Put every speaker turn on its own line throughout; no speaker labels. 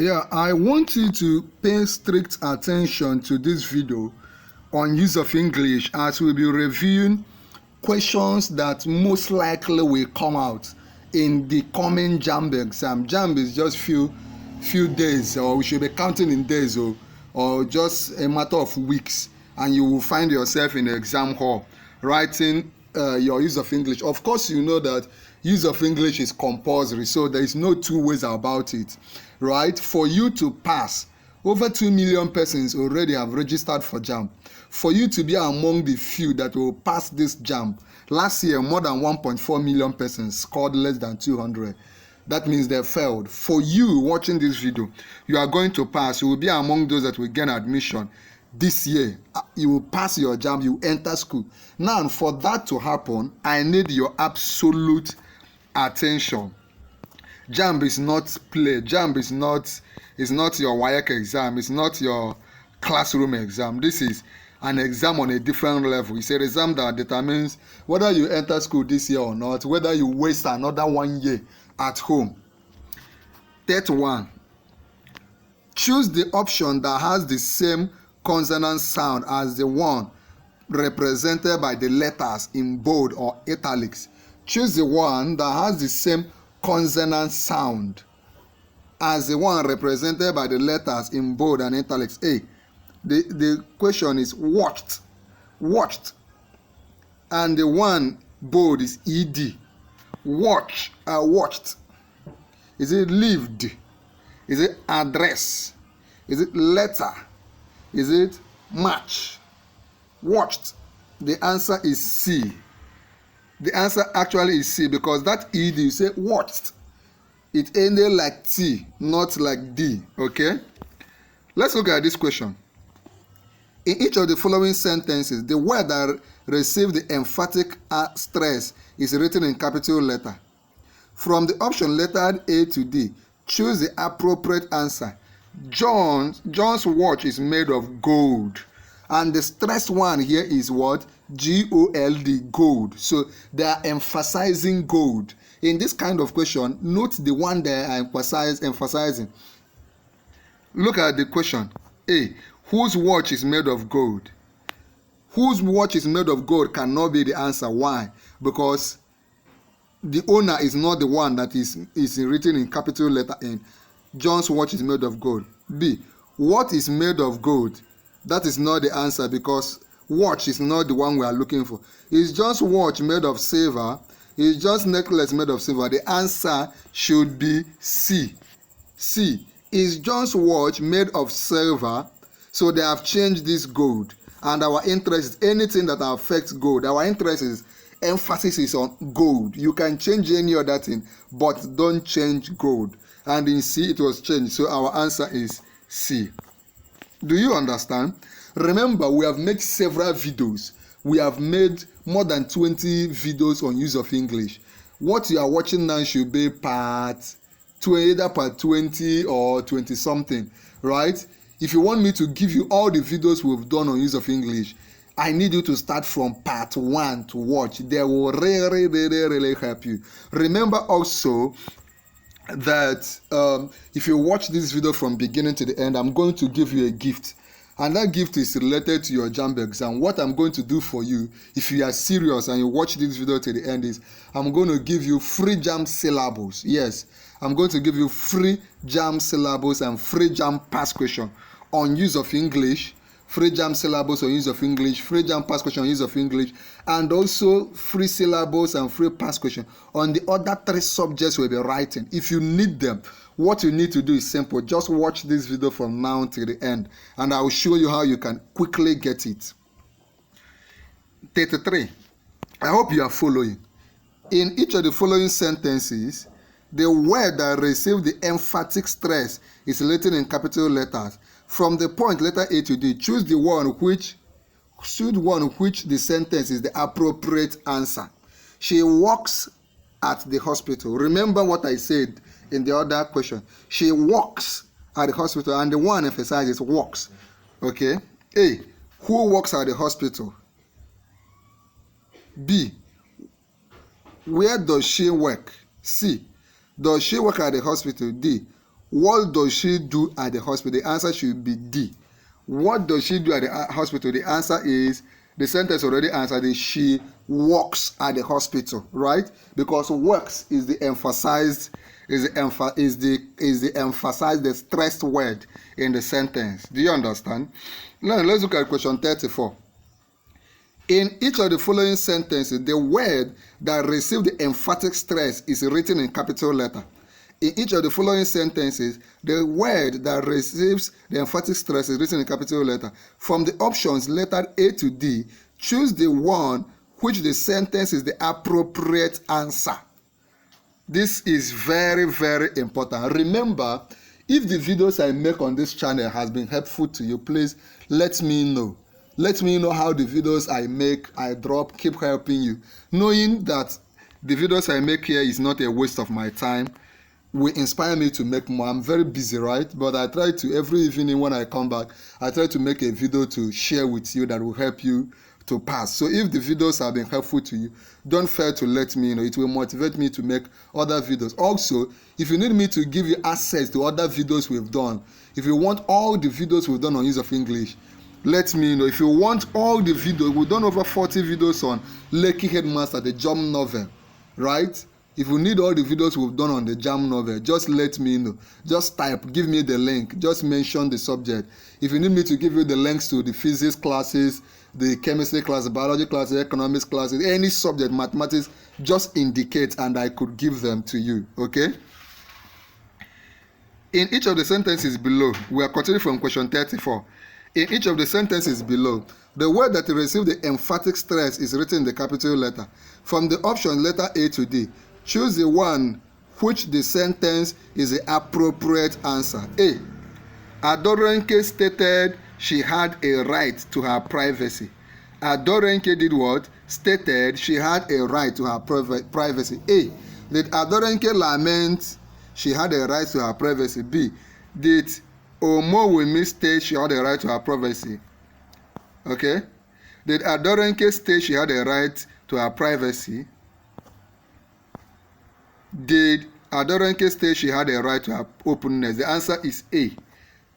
Yeah, I want you to pay strict attention to this video on use of English as we'll be reviewing questions that most likely will come out in the coming JAMB exam. JAMB is just few days, or we should be counting in days, or just a matter of weeks, and you will find yourself in the exam hall writing your use of English. Of course, you know that use of English is compulsory, so there is no two ways about it, right? For you to pass, over 2 million persons already have registered for JAMB. For you to be among the few that will pass this JAMB, last year more than 1.4 million persons scored less than 200. That means they failed. For you watching this video, you are going to pass. You will be among those that will gain admission this year. You will pass your JAMB, you enter school. Now, for that to happen, I need your absolute attention. JAMB is not play. JAMB is not your WAEC exam. It's not your classroom exam. This is an exam on a different level. It's an exam that determines whether you enter school this year or not, whether you waste another 1 year at home. 31. Choose the option that has the same consonant sound as the one represented by the letters in bold or italics. Choose the one that has the same consonant sound as the one represented by the letters in bold and italics. A. The question is watched, and the one bold is ed. Watch, watched. Is it lived? Is it address? Is it letter? Is it match? Watched. The answer is C. The answer actually is C, because that ed, you say watched, it ended like T, not like D. Okay, let's look at this question. In each of the following sentences, the word that received the emphatic stress is written in capital letter. From the option lettered A to D, choose the appropriate answer. John's watch is made of gold, and the stressed one here is what? G-O-L-D, gold. So they are emphasizing gold. In this kind of question, note the one they are emphasizing. Look at the question. A. Whose watch is made of gold? Whose watch is made of gold cannot be the answer. Why? Because the owner is not the one that is written in capital letter N. John's watch is made of gold. B. What is made of gold? That is not the answer, because watch is not the one we are looking for. Is John's watch made of silver? Is John's necklace made of silver? The answer should be C. C. Is John's watch made of silver? So they have changed this gold, and our interest is anything that affects gold. Our interest is emphasis is on gold. You can change any other thing, but don't change gold. And in C it was changed, so our answer is C. Do you understand? Remember, we have made several videos. We have made more than 20 videos on use of English. What you are watching now should be either part 20 or 20 something, right? If you want me to give you all the videos we've done on use of English, I need you to start from part 1 to watch. They will really help you. Remember also that if you watch this video from beginning to the end, I'm going to give you a gift, and that gift is related to your JAMB exam. What I'm going to do for you, if you are serious and you watch this video to the end, is I'm going to give you free JAMB syllables. Yes, I'm going to give you free JAMB syllables and free JAMB past question on use of English, free JAMB syllables on use of English, free JAMB past question on use of English, and also free syllables and free past question on the other 3 subjects we'll be writing. If you need them, what you need to do is simple. Just watch this video from now to the end, and I will show you how you can quickly get it. 33. I hope you are following. In each of the following sentences, the word that received the emphatic stress is written in capital letters. From the point letter A to D, choose the one which the sentence is the appropriate answer. She works at the hospital. Remember what I said in the other question. She works at the hospital, and the one emphasizes works. Okay. A. Who works at the hospital? B. Where does she work? C. Does she work at the hospital? D. What does she do at the hospital? The answer should be D. What does she do at the hospital? The answer is, the sentence already answered it, she works at the hospital, right? Because works is the emphasized, the stressed word in the sentence. Do you understand? Now let's look at question 34. In each of the following sentences, the word that received the emphatic stress is written in capital letter. In each of the following sentences, the word that receives the emphatic stress is written in capital letter. From the options letter A to D, choose the one which the sentence is the appropriate answer. This is very, very important. Remember, if the videos I make on this channel has been helpful to you, please let me know. Let me know how the videos I make, I drop, keep helping you. Knowing that the videos I make here is not a waste of my time will inspire me to make more. I'm very busy, right? But I try to, every evening when I come back, I try to make a video to share with you that will help you to pass. So if the videos have been helpful to you, don't fail to let me know. It will motivate me to make other videos. Also, if you need me to give you access to other videos we've done, if you want all the videos we've done on use of English, let me know. If you want all the videos, we've done over 40 videos on Lucky Headmaster, the JAMB novel, right? If you need all the videos we've done on the JAMB novel, just let me know. Just type, give me the link, just mention the subject. If you need me to give you the links to the physics classes, the chemistry classes, biology classes, economics classes, any subject, mathematics, just indicate and I could give them to you, okay? In each of the sentences below, we are continuing from question 34. In each of the sentences below, the word that received the emphatic stress is written in the capital letter. From the option letter A to D, choose the one which the sentence is the appropriate answer. A. Adorenke stated she had a right to her privacy. Adorenke did what? Stated she had a right to her privacy. A. Did Adorenke lament she had a right to her privacy? B. Did Omowumi state she had a right to her privacy? Okay. Did Adorenke state she had a right to her privacy? Did Adorenke state she had a right to her openness? The answer is A.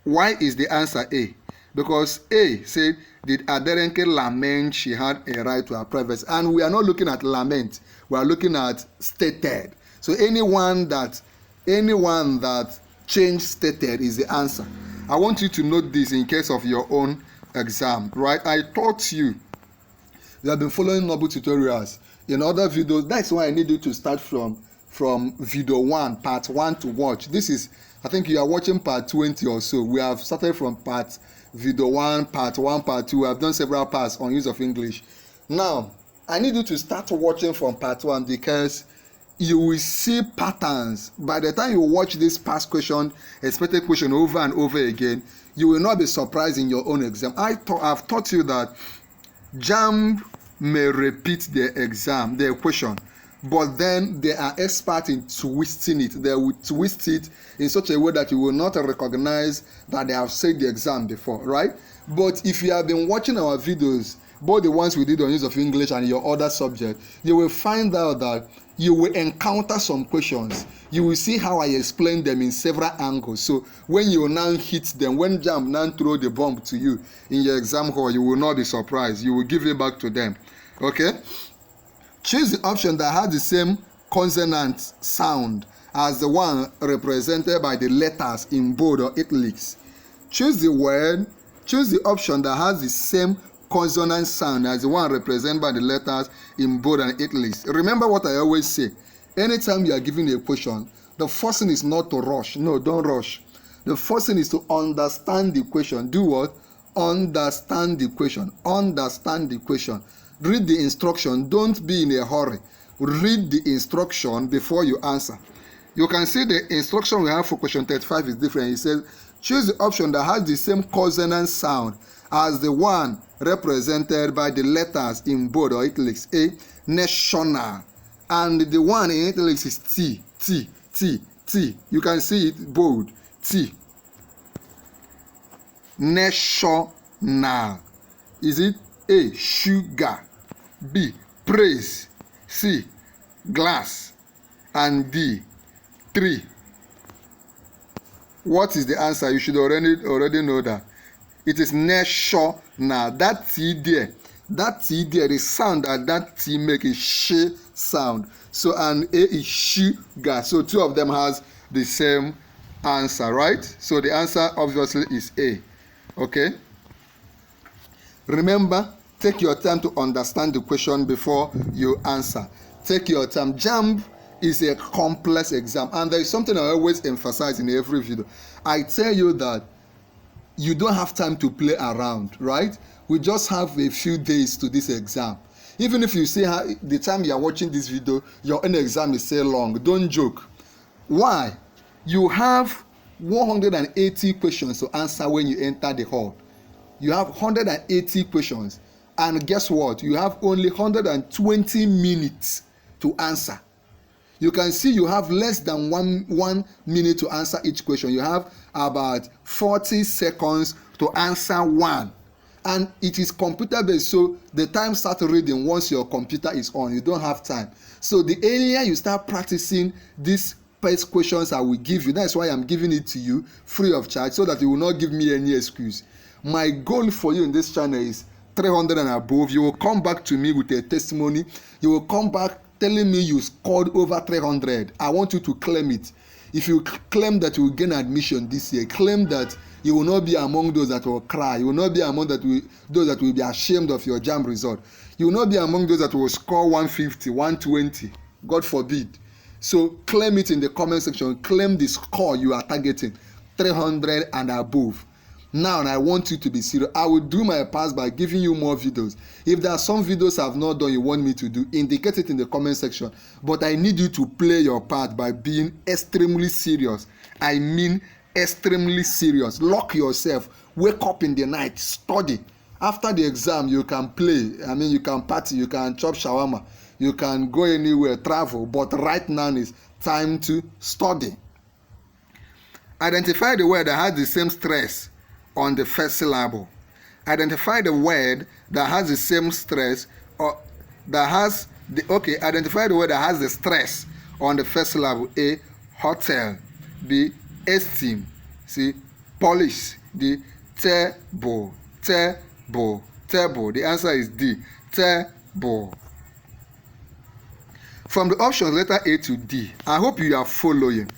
Why is the answer A? Because A said, did Adorenke lament she had a right to her privacy? And we are not looking at lament. We are looking at stated. So anyone that changed stated is the answer. I want you to note this in case of your own exam, right? I taught you. You have been following Noble tutorials in other videos. That's why I need you to start from video 1, part 1 to watch. This is, I think you are watching part 20 or so. We have started from video 1, part 1, part 2. I've done several parts on use of English. Now, I need you to start watching from part 1 because you will see patterns. By the time you watch this past question, expected question over and over again, you will not be surprised in your own exam. I've taught you that JAMB may repeat the exam, the question, but then they are experts in twisting it. They will twist it in such a way that you will not recognize that they have said the exam before, right? But if you have been watching our videos, both the ones we did on use of English and your other subject, you will find out that you will encounter some questions. You will see how I explain them in several angles. So when you now hit them, when JAMB now throw the bomb to you in your exam hall, you will not be surprised. You will give it back to them. Okay? Choose the option that has the same consonant sound as the one represented by the letters in bold or italics. Choose the option that has the same consonant sound as the one represented by the letters in bold and italics. Remember what I always say. Anytime you are given a question, the first thing is not to rush. No, don't rush. The first thing is to understand the question. Do what? Understand the question. Understand the question. Read the instruction. Don't be in a hurry. Read the instruction before you answer. You can see the instruction we have for question 35 is different. It says, choose the option that has the same consonant sound as the one represented by the letters in bold or italics. A. National. And the one in italics is T. T. T. T. You can see it bold. T. National. Is it A. Sugar. B. Praise. C. Glass. And D. Tree. What is the answer? You should already know that. It is national. That T there, the sound that T make is sh sound. So and A is sugar. So two of them has the same answer, right? So the answer obviously is A. Okay. Remember, take your time to understand the question before you answer. Take your time. JAMB is a complex exam, and there is something I always emphasize in every video. I tell you that you don't have time to play around, right? We just have a few days to this exam. Even if you say the time you are watching this video, your own exam is so long, don't joke. Why? You have 180 questions to answer when you enter the hall. You have 180 questions, and guess what? You have only 120 minutes to answer. You can see you have less than one minute to answer each question. You have about 40 seconds to answer one. And it is computer based, so the time starts reading once your computer is on. You don't have time. So the earlier you start practicing these past questions I will give you, that's why I'm giving it to you free of charge, so that you will not give me any excuse. My goal for you in this channel is 300 and above. You will come back to me with a testimony. You will come back telling me you scored over 300. I want you to claim it. If you claim that you will gain admission this year, claim that you will not be among those that will cry. You will not be among those that will be ashamed of your JAMB result. You will not be among those that will score 150, 120. God forbid. So claim it in the comment section. Claim the score you are targeting, 300 and above. Now I want you to be serious. I will do my part by giving you more videos. If there are some videos I've not done you want me to do, indicate it in the comment section. But I need you to play your part by being extremely serious. I mean extremely serious. Lock yourself. Wake up in the night. Study. After the exam, you can play. I mean, you can party. You can chop shawarma. You can go anywhere, travel. But right now is time to study. Identify the word that has the same stress on the first syllable. Identify the word that has the same stress or that has the identify the word that has the stress on the first syllable. A, hotel. B, esteem. C, polish. D, table. Table. Table. The answer is D, table. From the options letter A to D, I hope you are following.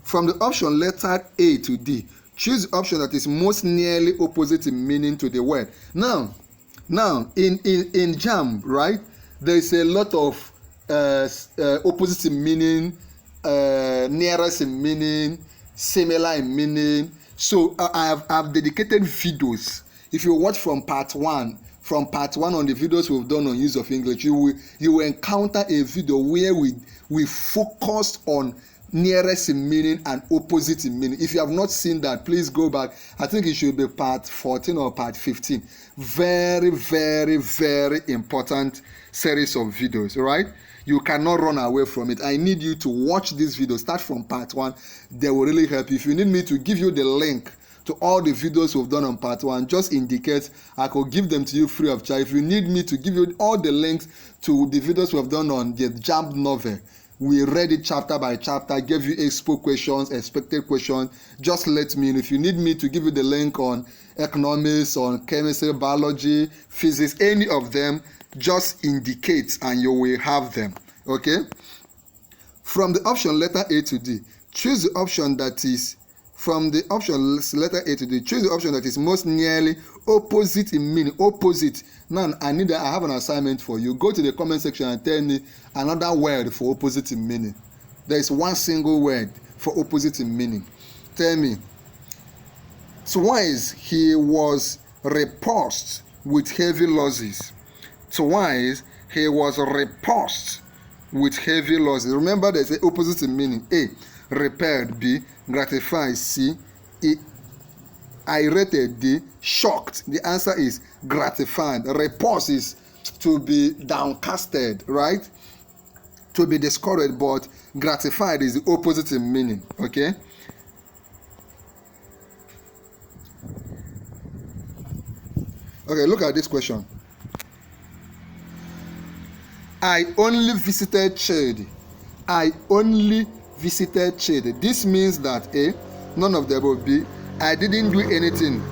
From the option letter A to D, choose the option that is most nearly opposite in meaning to the word. Now in JAMB, right, there is a lot of opposite in meaning, nearest in meaning, similar in meaning. So I've dedicated videos. If you watch from part one on the videos we've done on use of English, you will encounter a video where we focused on nearest in meaning and opposite in meaning. If you have not seen that, please go back. I think it should be part 14 or part 15. Very, very, very important series of videos, right? You cannot run away from it. I need you to watch this video. Start from part 1. They will really help you. If you need me to give you the link to all the videos we've done on part 1, just indicate. I could give them to you free of charge. If you need me to give you all the links to the videos we've done on the JAMB novel, we read it chapter by chapter, gave you Expo questions, expected questions. Just let me know. If you need me to give you the link on economics, on chemistry, biology, physics, any of them, just indicate and you will have them. Okay? From the option letter A to D, choose the option that is from the option letter A to D. Choose the option that is most nearly opposite in meaning. Opposite. Now I have an assignment for you. Go to the comment section and tell me another word for opposite in meaning. There is one single word for opposite in meaning. Tell me. Twice he was repulsed with heavy losses. Twice he was repulsed with heavy losses. Remember, there's an opposite in meaning. A, repelled. B, gratified. C, irritated. D, shocked. The answer is gratified. Repulsed is to be downcasted, right? To be discouraged, but gratified is the opposite in meaning. Okay? Okay, look at this question. I only visited Chad. I only visited Chad. This means that None of the above. B, I didn't do anything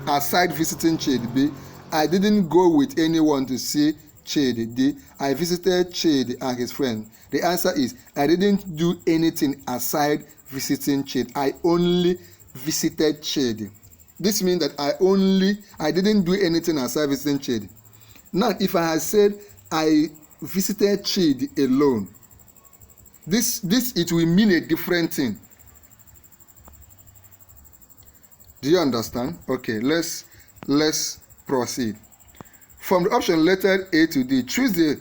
aside visiting Chidi. B, I didn't go with anyone to see Chidi. D, I visited Chidi and his friend. The answer is I didn't do anything aside visiting Chidi. I only visited Chidi. This means that I didn't do anything aside visiting Chidi. Now, if I had said I visited Chidi alone, this it will mean a different thing. Do you understand? Okay, let's proceed. From the option lettered A to D, choose the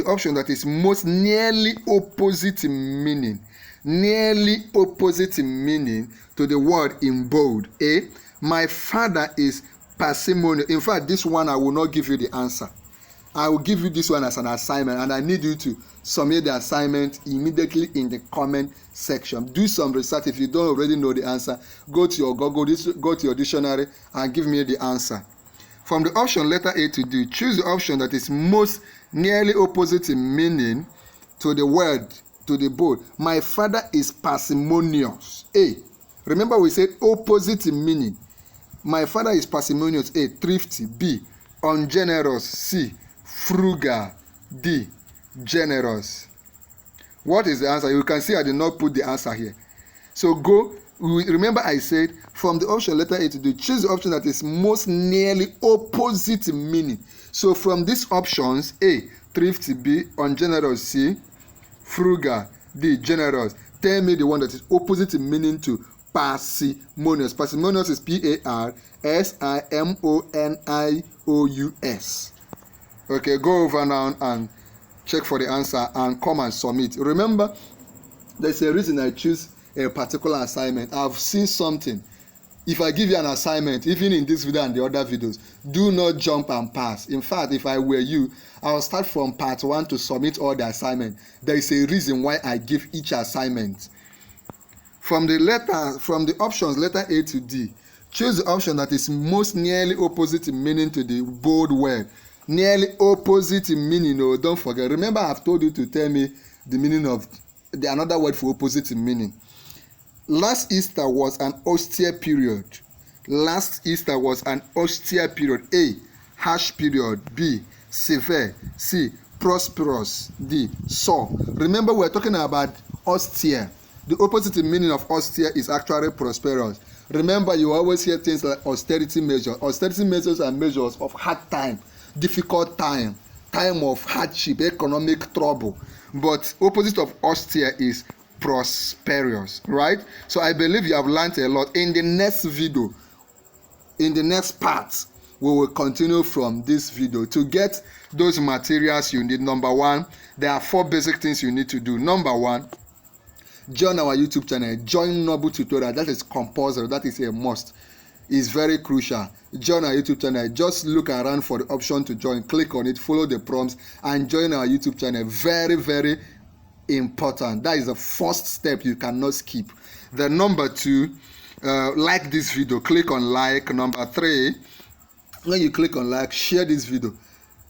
option that is most nearly opposite meaning. Nearly opposite meaning to the word in bold. A, my father is parsimonious. In fact, this one I will not give you the answer. I will give you this one as an assignment, and I need you to submit the assignment immediately in the comment section. Do some research. If you don't already know the answer, go to your Google, go to your dictionary and give me the answer. From the option letter A to D, choose the option that is most nearly opposite in meaning to the word, to the bold. My father is parsimonious. A, remember we said opposite in meaning. My father is parsimonious. A, thrifty. B, ungenerous. C, frugal. D, generous. What is the answer? You can see I did not put the answer here. So go. Remember I said from the option letter A to D, choose the option that is most nearly opposite meaning. So from these options, A, thrifty. B, ungenerous. C, frugal. D, generous. Tell me the one that is opposite in meaning to parsimonious. Parsimonious is Parsimonious. Okay, go over now and check for the answer and come and submit. Remember, there's a reason I choose a particular assignment. I've seen something. If I give you an assignment, even in this video and the other videos, do not jump and pass. In fact, if I were you, I'll start from part 1 to submit all the assignment. There is a reason why I give each assignment. From the options letter A to D, choose the option that is most nearly opposite in meaning to the bold word. Nearly opposite in meaning. Oh, don't forget. Remember, I've told you to tell me the meaning of another word for opposite in meaning. Last Easter was an austere period. Last Easter was an austere period. A, harsh period. B, severe. C, prosperous. D, sore. Remember, we're talking about austere. The opposite meaning of austere is actually prosperous. Remember, you always hear things like austerity measures. Austerity measures are measures of hard time, difficult time, time of hardship, economic trouble. But opposite of austere is prosperous, right? So I believe you have learned a lot. In the next video, in the next part, we will continue from this video. To get those materials you need, number 1, there are 4 basic things you need to do. Number 1, join our YouTube channel. Join Noble Tutorial. That is compulsory. That is a must. It's very crucial. Join our YouTube channel. Just look around for the option to join. Click on it. Follow the prompts and join our YouTube channel. Very, very important. That is the first step you cannot skip. Then number 2, like this video. Click on like. Number 3, when you click on like, share this video.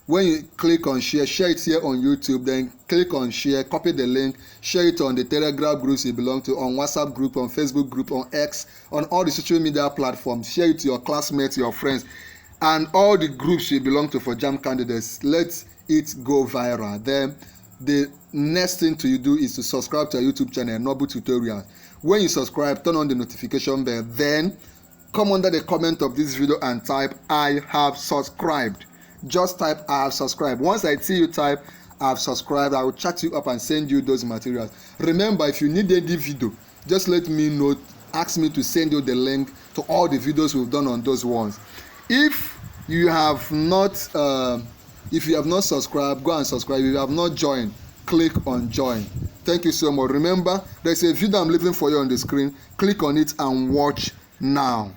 When you click on share it here on YouTube. Then click on share, copy the link, share it on the Telegram groups you belong to, on WhatsApp group, on Facebook group, on X, on all the social media platforms. Share it to your classmates, your friends, and all the groups you belong to for JAMB candidates. Let it go viral. Then the next thing to do is to subscribe to our YouTube channel, Noble Tutorials. When you subscribe, turn on the notification bell. Then come under the comment of this video and type I have subscribed. Just type I have subscribed. Once I see you type I have subscribed, I will chat you up and send you those materials. Remember, if you need any video, just let me know. Ask me to send you the link to all the videos we've done on those ones. If you have not subscribed, go and subscribe. If you have not joined, click on join. Thank you so much. Remember, there's a video I'm leaving for you on the screen. Click on it and watch now.